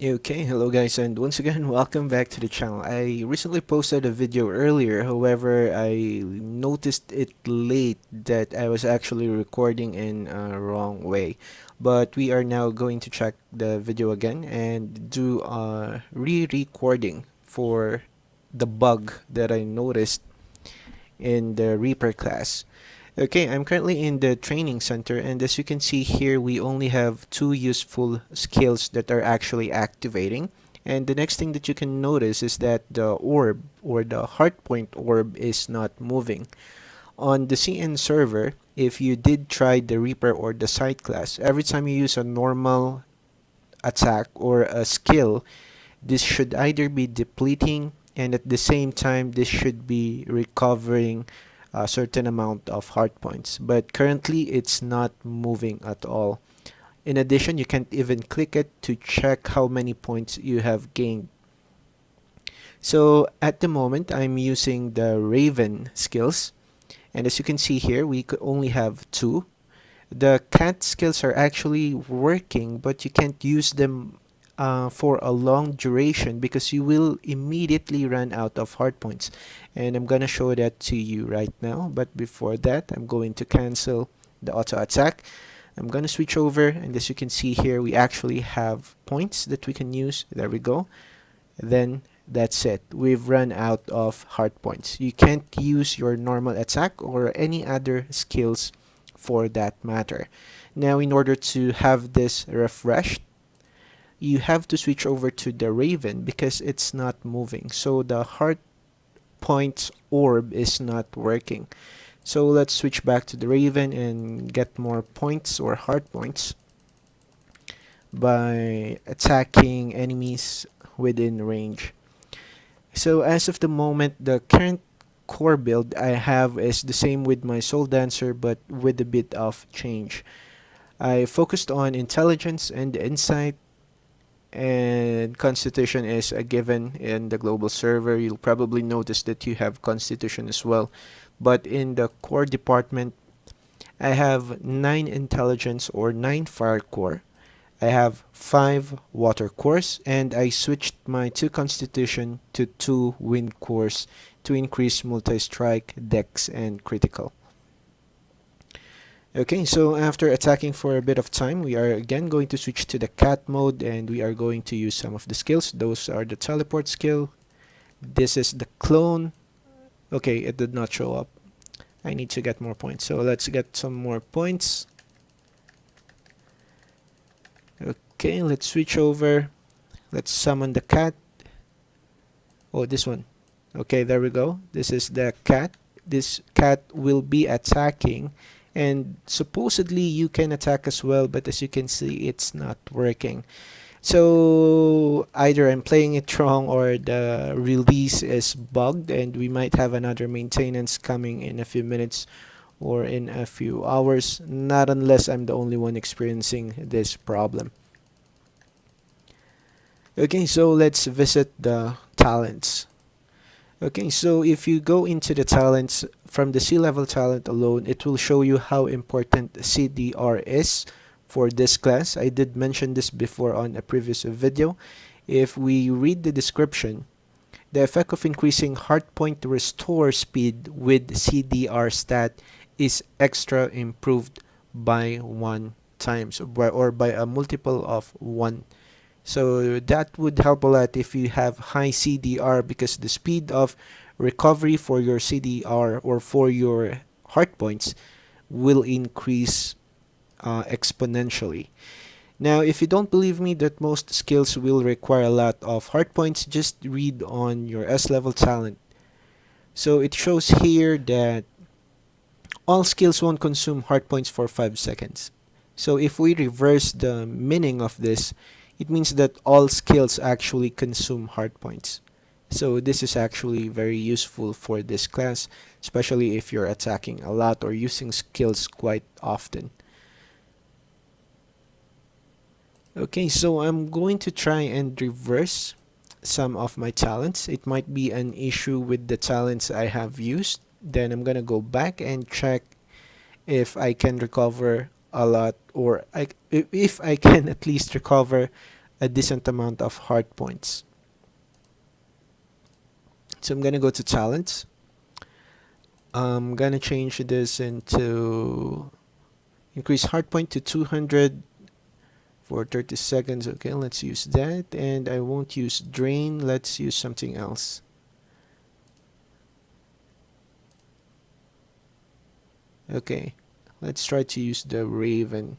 Okay, hello guys, and once again, welcome back to the channel. I recently posted a video earlier, however, I noticed it late that I was actually recording in a wrong way. But we are now going to check the video again and do a re-recording for the bug that I noticed in the Reaper class. Okay, I'm currently in the training center, and as you can see here, we only have two useful skills that are actually activating. And the next thing that you can notice is that the orb or the hardpoint orb is not moving. On the CN server, if you did try the Reaper or the Sight class, every time you use a normal attack or a skill, this should either be depleting, and at the same time this should be recovering a certain amount of heart points, but currently it's not moving at all. In addition, you can't even click it to check how many points you have gained. So at the moment I'm using the Raven skills, and as you can see here, we could only have two. The cat skills are actually working, but you can't use them for a long duration because you will immediately run out of hard points. And I'm gonna show that to you right now. But before that, I'm going to cancel the auto attack. I'm gonna switch over, and as you can see here, we actually have points that we can use. There we go. Then that's it. We've run out of hard points. You can't use your normal attack or any other skills for that matter. Now, in order to have this refreshed, you have to switch over to the Raven because it's not moving. So the hard points orb is not working. So let's switch back to the Raven and get more points or hard points by attacking enemies within range. So as of the moment, the current core build I have is the same with my Soul Dancer, but with a bit of change. I focused on intelligence and insight, and constitution is a given in the global server. You'll probably notice that you have constitution as well. But in the core department, I have 9 intelligence or 9 fire core. I have 5 water cores, and I switched my 2 constitution to 2 wind cores to increase multi-strike, dex, and critical. Okay, so after attacking for a bit of time, we are again going to switch to the cat mode, and we are going to use some of the skills. Those are the teleport skill. This is the clone. Okay, it did not show up. I need to get more points. So let's get some more points. Okay, let's switch over. Let's summon the cat. Oh, this one. Okay, there we go. This is the cat. This cat will be attacking, and supposedly you can attack as well, but as you can see, it's not working. So either I'm playing it wrong or the release is bugged, and we might have another maintenance coming in a few minutes or in a few hours, not unless I'm the only one experiencing this problem. Okay, so let's visit the talents. Okay, so if you go into the talents from the C-level talent alone, it will show you how important CDR is for this class. I did mention this before on a previous video. If we read the description, the effect of increasing hardpoint restore speed with CDR stat is extra improved by 1 times or by a multiple of 1. So that would help a lot if you have high CDR, because the speed of recovery for your CDR or for your heart points will increase exponentially. Now, if you don't believe me that most skills will require a lot of heart points, just read on your S-level talent. So it shows here that all skills won't consume heart points for 5 seconds. So if we reverse the meaning of this, it means that all skills actually consume hard points. So this is actually very useful for this class, especially if you're attacking a lot or using skills quite often. Okay, so I'm going to try and reverse some of my talents. It might be an issue with the talents I have used. Then I'm gonna go back and check if I can recover a lot, or if I can at least recover a decent amount of heart points. So I'm gonna go to talents. I'm gonna change this into increase heart point to 200 for 30 seconds. Okay, let's use that. And I won't use drain. Let's use something else. Okay, let's try to use the Raven.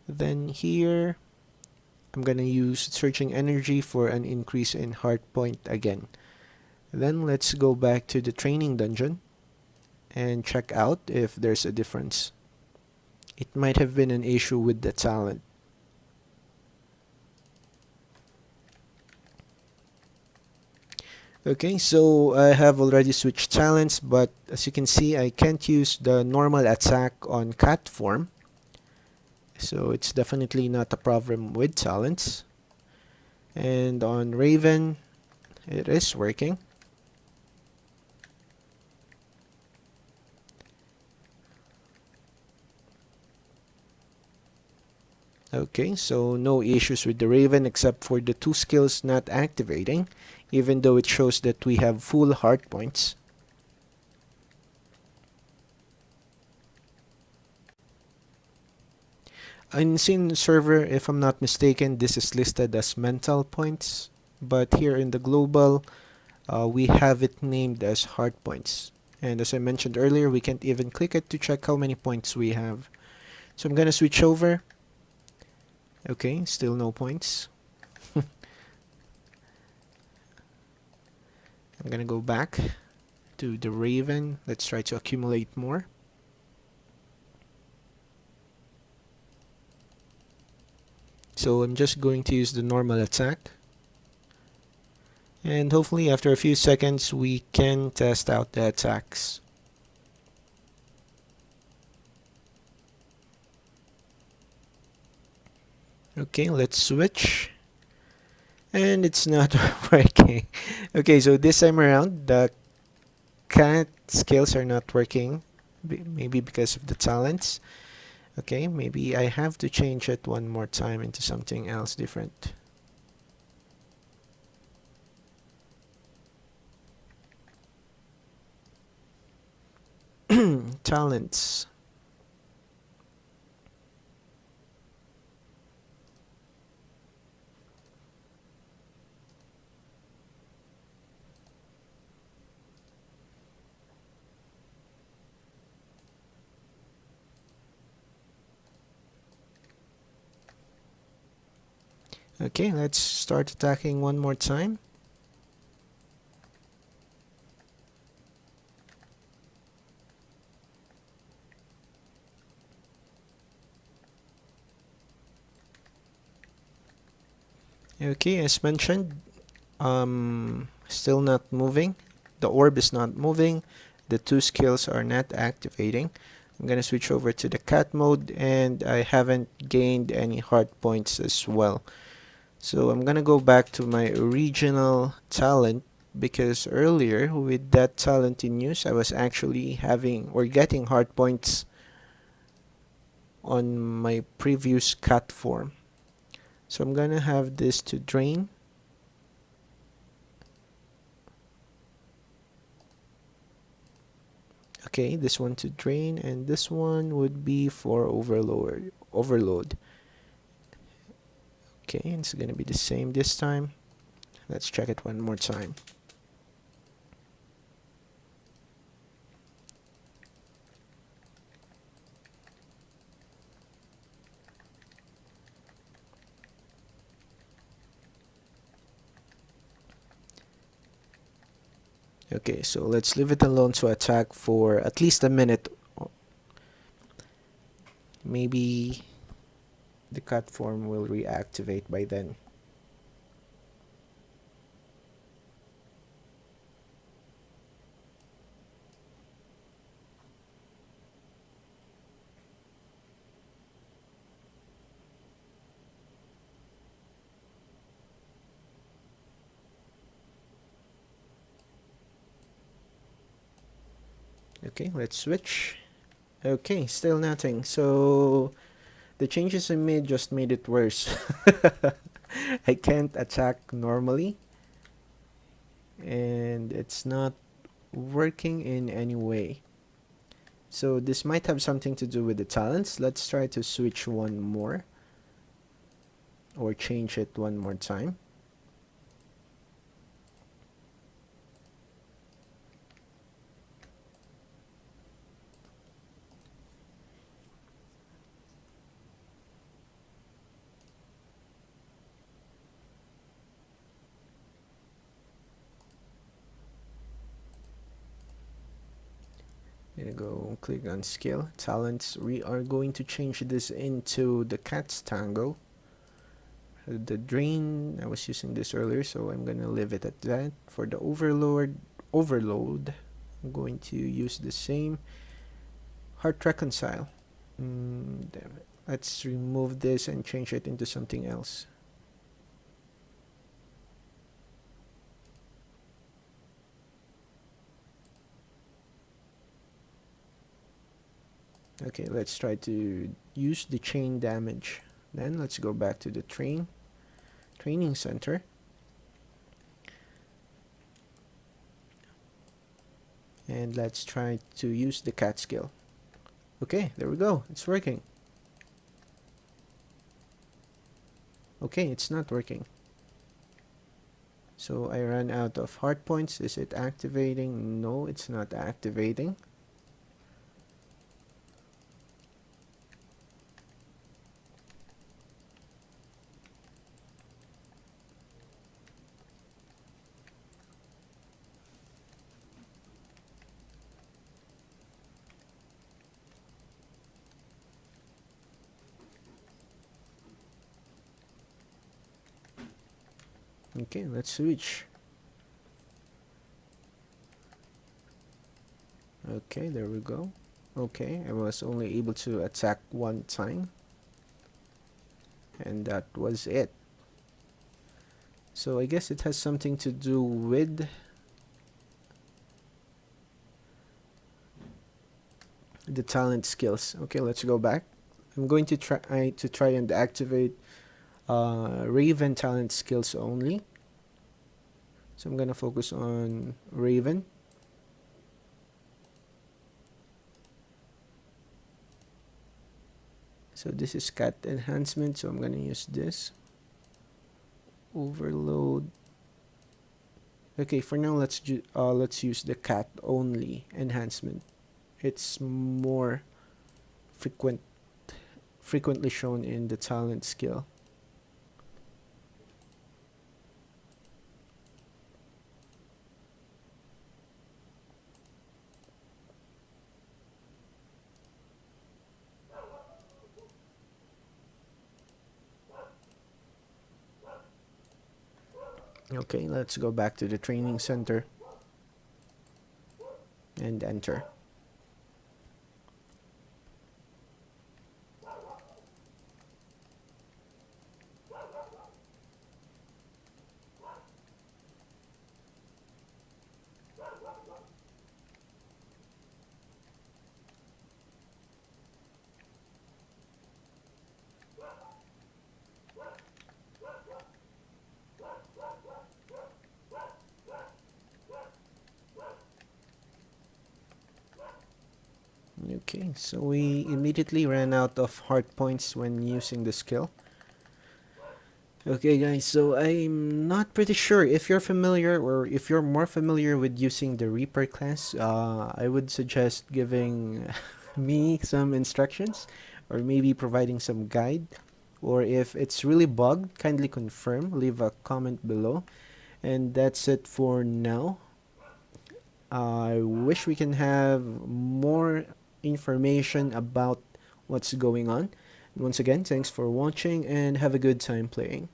Then here, I'm gonna use searching energy for an increase in heart point again. Then let's go back to the training dungeon and check out if there's a difference. It might have been an issue with the talent. Okay, so I have already switched talents, but as you can see, I can't use the normal attack on cat form. So it's definitely not a problem with talents. And on Raven, it is working. Okay, so no issues with the Raven except for the two skills not activating, even though it shows that we have full heart points. In Sin server, if I'm not mistaken, this is listed as mental points, but here in the global, we have it named as heart points. And as I mentioned earlier, we can't even click it to check how many points we have. So I'm gonna switch over. Okay, still no points. I'm gonna go back to the Raven. Let's try to accumulate more. So I'm just going to use the normal attack. And hopefully after a few seconds we can test out the attacks. Okay, let's switch. And it's not working. Okay, so this time around the cat skills are not working. Maybe because of the talents. Okay, maybe I have to change it one more time into something else different. Talents. Okay, let's start attacking one more time. Okay, as mentioned, still not moving. The orb is not moving. The two skills are not activating. I'm gonna switch over to the cat mode, and I haven't gained any heart points as well. So I'm gonna go back to my original talent, because earlier with that talent in use I was actually having or getting heart points on my previous cat form. So I'm gonna have this to drain. Okay, this one to drain, and this one would be for overload. Okay, it's gonna be the same this time. Let's check it one more time. Okay, so let's leave it alone to attack for at least a minute. Maybe the cut form will reactivate by then. Okay, let's switch. Okay, still nothing. So The changes I made just made it worse. I can't attack normally, and it's not working in any way. So this might have something to do with the talents. Let's try to switch one more, or change it one more time. Gonna go click on skill talents. We are going to change this into the cat's tango. The drain, I was using this earlier, so I'm gonna leave it at that. For the overload, I'm going to use the same heart reconcile. Damn it. Let's remove this and change it into something else. Okay, let's try to use the chain damage. Then let's go back to the training center. And let's try to use the cat skill. Okay, there we go. It's working. Okay, it's not working. So I ran out of heart points. Is it activating? No, it's not activating. Okay, let's switch. Okay, there we go. Okay, I was only able to attack one time. And that was it. So I guess it has something to do with the talent skills. Okay, let's go back. I'm going to try and activate Raven talent skills only. So I'm gonna focus on Raven. So this is cat enhancement, so I'm gonna use this. Overload. Okay, for now let's use the cat only enhancement. It's more frequently shown in the talent skill. Okay, let's go back to the training center and enter. Okay, so we immediately ran out of heart points when using the skill. Okay guys, so I'm not pretty sure if you're familiar or if you're more familiar with using the Reaper class. I would suggest giving me some instructions or maybe providing some guide. Or if it's really bugged, kindly confirm, leave a comment below. And that's it for now. I wish we can have more information about what's going on. Once again, thanks for watching and have a good time playing.